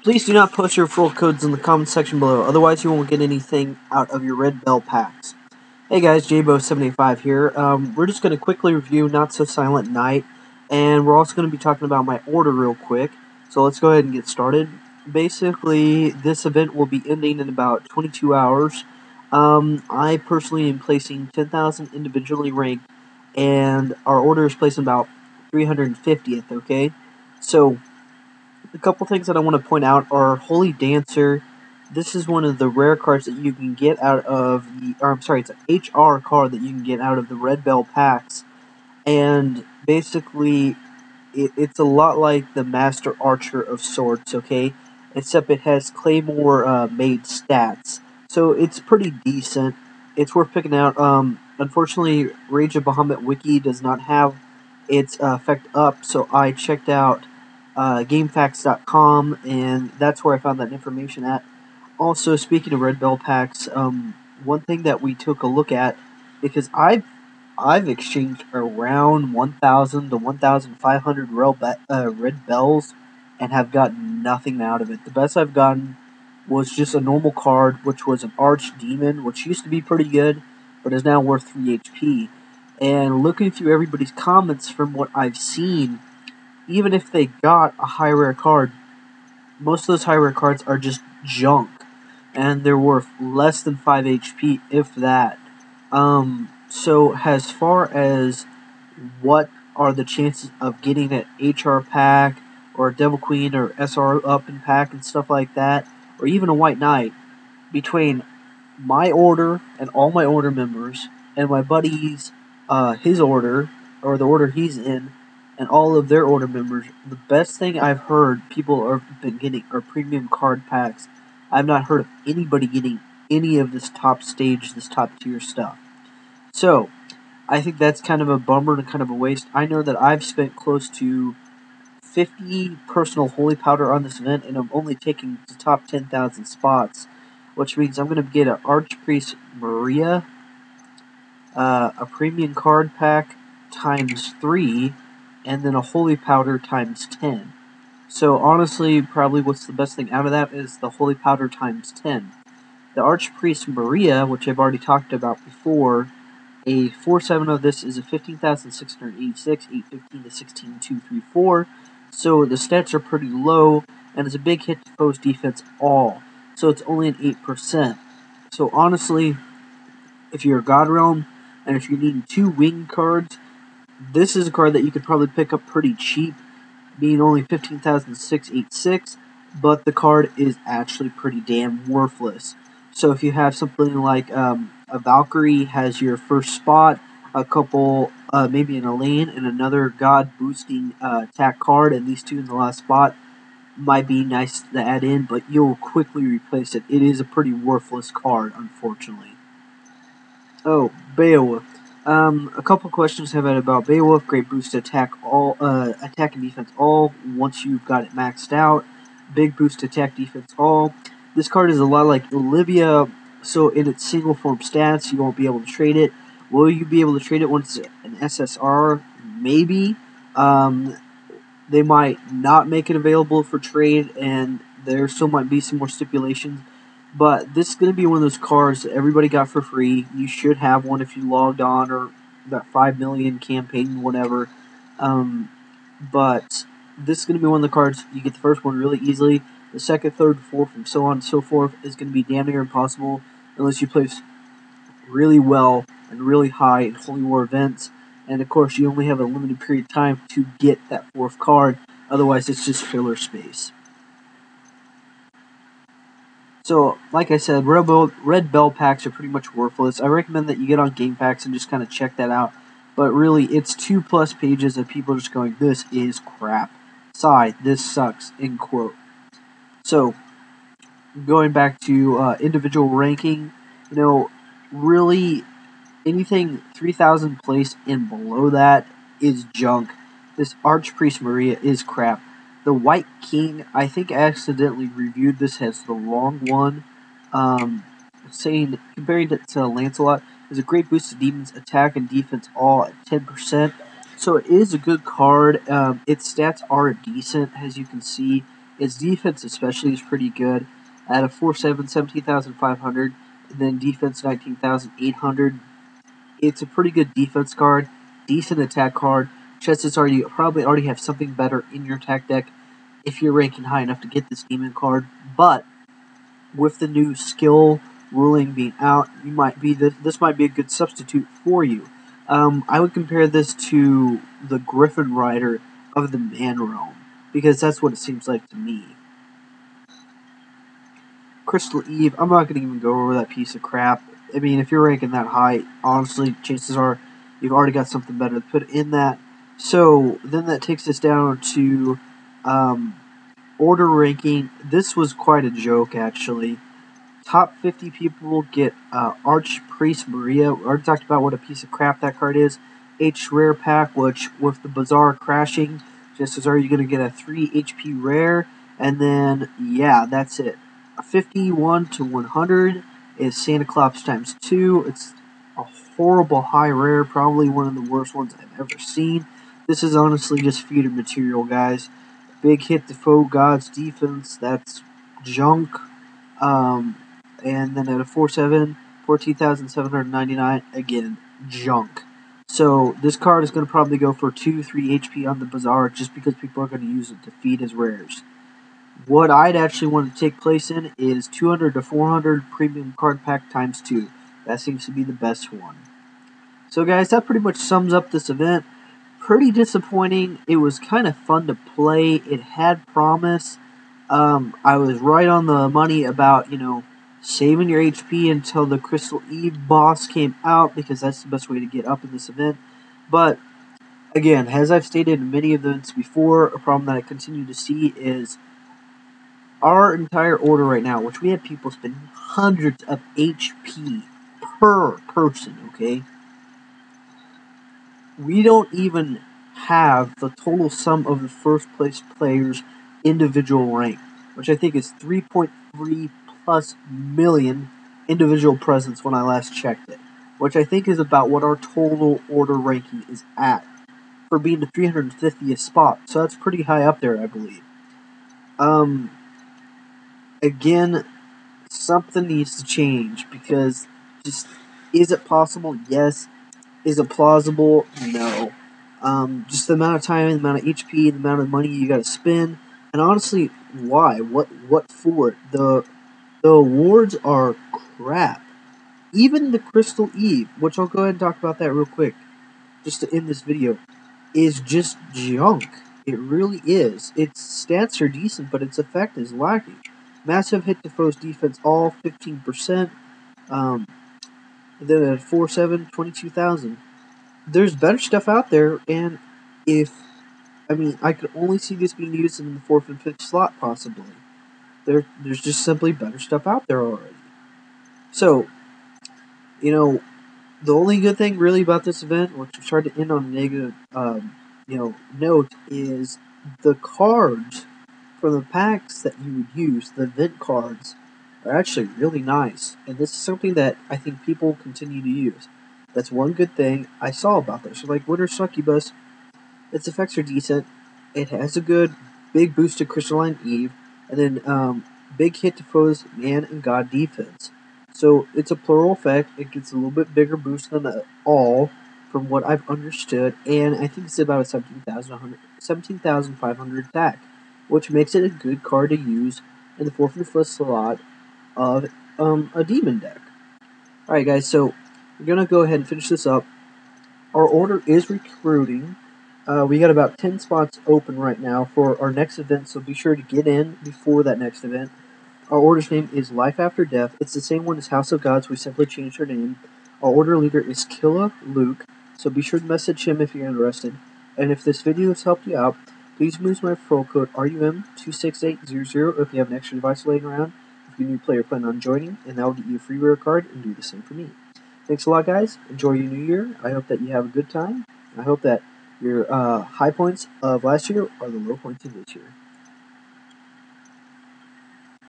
Please do not post your referral codes in the comment section below, otherwise you won't get anything out of your red bell packs. Hey guys, JBO785 here. We're just going to quickly review Not So Silent Night, and we're also going to be talking about my order real quick. So let's go ahead and get started. Basically, this event will be ending in about 22 hours. I personally am placing 10,000 individually ranked, and our order is placed in about 350th, okay? So a couple things that I want to point out are Holy Dancer. This is one of the rare cards that you can get out of the, or I'm sorry, it's an HR card that you can get out of the Red Bell packs. And basically, it's a lot like the Master Archer of sorts, okay? Except it has Claymore made stats. So it's pretty decent. It's worth picking out. Unfortunately, Rage of Bahamut Wiki does not have its effect up, so I checked out GameFAQs.com, and that's where I found that information at. Also, speaking of Red Bell packs, one thing that we took a look at, because I've exchanged around 1,000 to 1,500 red bells and have gotten nothing out of it. The best I've gotten was just a normal card, which was an Archdemon, which used to be pretty good, but is now worth 3 HP. And looking through everybody's comments from what I've seen, even if they got a high rare card, most of those high rare cards are just junk, and they're worth less than 5 HP, if that. So as far as what are the chances of getting an HR pack, or a Devil Queen, or SR up in pack, and stuff like that, or even a White Knight, between my order and all my order members, and my buddy's, his order, or the order he's in, and all of their order members, the best thing I've heard people have been getting are premium card packs. I've not heard of anybody getting any of this top stage, this top tier stuff. So, I think that's kind of a bummer and kind of a waste. I know that I've spent close to 50 personal holy powder on this event, and I'm only taking the top 10,000 spots, which means I'm going to get an Archpriest Maria, a premium card pack times 3, and then a holy powder times 10. So honestly, probably what's the best thing out of that is the holy powder times 10. The Archpriest Maria, which I've already talked about before, a 4/7 of this is a 15,686, 815 to 16,234. So the stats are pretty low, and it's a big hit to foes defense all. So it's only an 8%. So honestly, if you're a God Realm, and if you're needing 2 wing cards, this is a card that you could probably pick up pretty cheap, being only 15,686, but the card is actually pretty damn worthless. So if you have something like a Valkyrie has your first spot, a couple, maybe an Elaine, and another God boosting attack card, and these 2 in the last spot, might be nice to add in, but you'll quickly replace it. It is a pretty worthless card, unfortunately. Oh, Beowulf. A couple questions have had about Beowulf. Great boost to attack and defense all once you've got it maxed out. Big boost to attack defense all. This card is a lot like Olivia, so in its single form stats, you won't be able to trade it. Will you be able to trade it once it's an SSR? Maybe. They might not make it available for trade, and there still might be some more stipulations. But this is going to be one of those cards that everybody got for free. You should have one if you logged on, or that 5 million campaign, whatever. But this is going to be one of the cards you get the first one really easily. The second, third, fourth, and so on and so forth is going to be damn near impossible unless you place really well and really high in Holy War events. And of course, you only have a limited period of time to get that 4th card. Otherwise, it's just filler space. So, like I said, red bell packs are pretty much worthless. I recommend that you get on GameFAQs and just kind of check that out. But really, it's 2+ pages of people just going, "This is crap. Sigh, this sucks," end quote. So, going back to individual ranking, really, anything 3,000 place and below that is junk. This Archpriest Maria is crap. The White King, I think I accidentally reviewed this as the wrong one, comparing it to Lancelot, is a great boost to demons attack and defense all at 10%. So it is a good card. Its stats are decent, as you can see. Its defense especially is pretty good. At a 4.7, 17,500, and then defense 19,800. It's a pretty good defense card, decent attack card. Chances are you probably already have something better in your attack deck if you're ranking high enough to get this demon card. But with the new skill ruling being out, this might be a good substitute for you. I would compare this to the Griffin Rider of the Man Realm because that's what it seems like to me. Crystal Eve, I'm not going to even go over that piece of crap. I mean, if you're ranking that high, honestly, chances are you've already got something better to put in that. So then that takes us down to order ranking. This was quite a joke, actually. Top 50 people get Archpriest Maria. We already talked about what a piece of crap that card is. H rare pack, which with the Bazaar crashing, chances are you're going to get a 3 HP rare. And then, yeah, that's it. 51 to 100 is Santa Claus times 2. It's a horrible high rare, probably one of the worst ones I've ever seen. This is honestly just feeder material, guys. Big hit to foe gods defense, that's junk. And then at a 4.7, 14,799, again, junk. So this card is going to probably go for 2-3 HP on the Bazaar just because people are going to use it to feed his rares. What I'd actually want to take place in is 200 to 400 premium card pack times 2. That seems to be the best one. So guys, that pretty much sums up this event. Pretty disappointing. It was kind of fun to play. It had promise. I was right on the money about, saving your HP until the Crystal Eve boss came out because that's the best way to get up in this event. But again, as I've stated in many events before, a problem that I continue to see is our entire order right now, which we have people spending hundreds of HP per person, okay? We don't even have the total sum of the first place players' individual rank, which I think is 3.3 plus million individual presents when I last checked it, which I think is about what our total order ranking is at for being the 350th spot. So that's pretty high up there, I believe. Again, something needs to change because just is it possible? Yes. Is it plausible? No. Just the amount of time, the amount of HP, the amount of money you got to spend, and honestly, why? What for it? The awards are crap. Even the Crystal Eve, which I'll go ahead and talk about that real quick, just to end this video, is just junk. It really is. Its stats are decent, but its effect is lacking. Massive hit to foe's defense, all 15%. Then at 4.7, 22,000. There's better stuff out there, and I could only see this being used in the 4th and 5th slot, possibly. There's just simply better stuff out there already. So, the only good thing really about this event, which I've tried to end on a negative, note, is the cards from the packs that you would use, the event cards, are actually really nice, and this is something that I think people continue to use. That's one good thing I saw about this. So, like Winter Succubus, its effects are decent. It has a good big boost to Crystalline Eve, and then big hit to foes man and god defense. So it's a plural effect. It gets a little bit bigger boost than all, from what I've understood, and I think it's about a 17,500 attack, which makes it a good card to use in the 4th and 5th slot of a demon deck. Alright guys, so we're going to go ahead and finish this up. Our order is recruiting. We got about 10 spots open right now for our next event, so be sure to get in before that next event. Our order's name is Life After Death. It's the same one as House of Gods. We simply changed our name. Our order leader is Killa Luke, so be sure to message him if you're interested. And if this video has helped you out, please use my referral code RUM26800 if you have an extra device laying around. If you're a new player planning on joining, and that will get you a free rare card, and do the same for me. Thanks a lot, guys. Enjoy your new year. I hope that you have a good time. I hope that your high points of last year are the low points of this year.